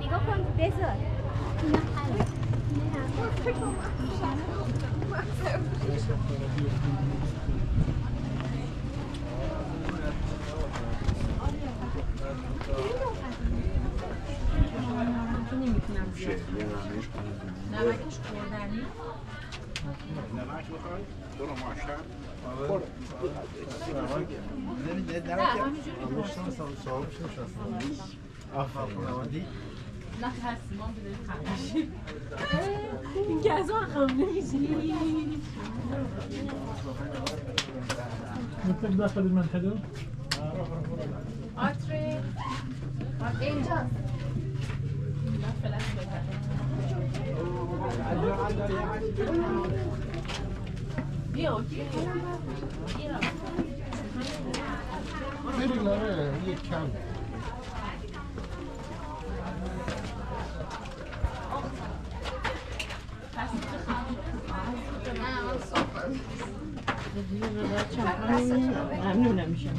نگاه کن بذار نمیتونم زیاد نمکش خوردنی نمک بخوای؟ برو ماشر نه همینجوری نه هستی ما بدهیم خمشی این که از آن خم نمیشی مثل داخل المنطقه؟ آتره اینجاست بیا بریم آره یک کم ممنون نمیشم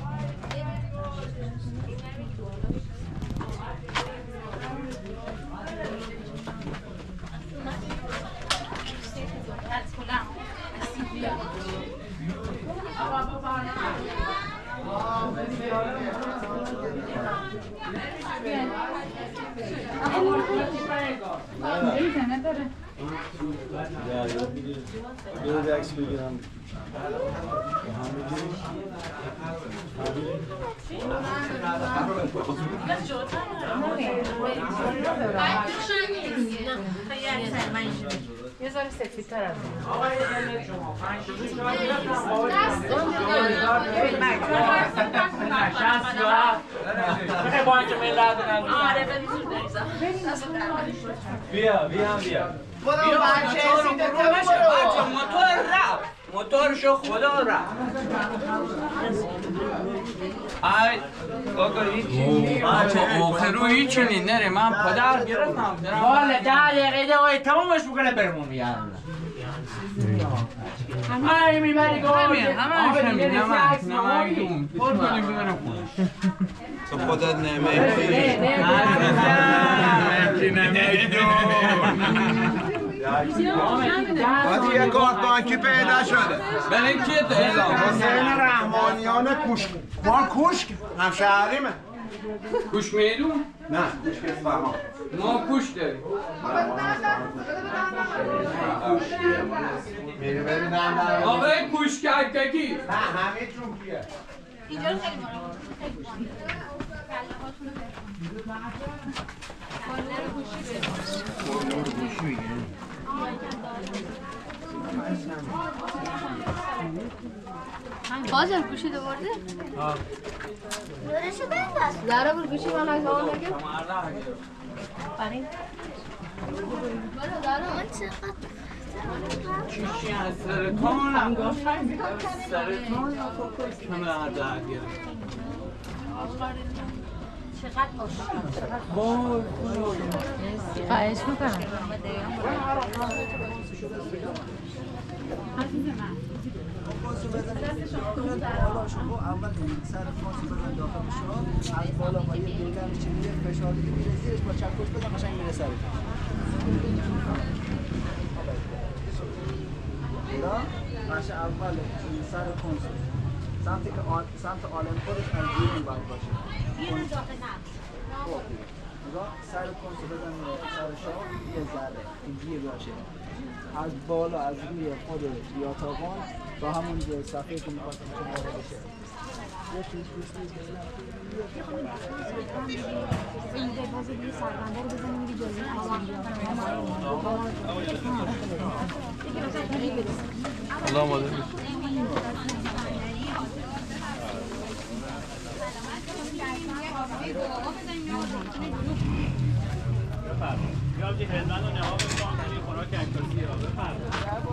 یه عکس بگیرم یه ذره سفیدتر از این بیا موتورشو خدا رفت ای بابا هیچی آخرو هیچی نی نره من پدر گرفتم والا 10 دقیقه آقای تمامش میکنه برمون یالا همه میبری گفت همه نمک دون پر کنیم ببرم خونه تو خودت نمکی باید یه کارت بانکی پیدا شده برای کیه تو اعلام حسین رحمانیان کوشک ما کوشک همشهریمه کوش میدون؟ نه کوشک اصفهان ما کوش داریم میری بری دم آقای کوش کردگی نه همه چون کیه اینجا رو خیلی مراقب خیلی مراقب کله هاتون رو بفرمایید بازم گوشی دوباره؟ نورشو بنداز زهرا بر گوشی من از آن نگه برای زهرا من چقدر چیشی از سرطان سرطان کمه در گرفت چقدر مشکل خواهش میکنم اول سر فاسی بزن داخل شاه از بالا با یه دیگر چی میره فشار دیگه میره زیرش با چکش بزن قشنگ میره سرش باشه اول سر کنسول سمت آلم خودش از بیرون باید باشه بیرون داخل نه نگاه سر کنسول بزن سر شاه یه ذره اینجوری باشه از بالا از روی خود یاتاقان با همون صفحه که میخواد بالا بشه این باز دیگه سربنده رو بزنیم میگه جایی الله مادر یا هلمند و نهاب خوراک عکاسی ها بفرمایید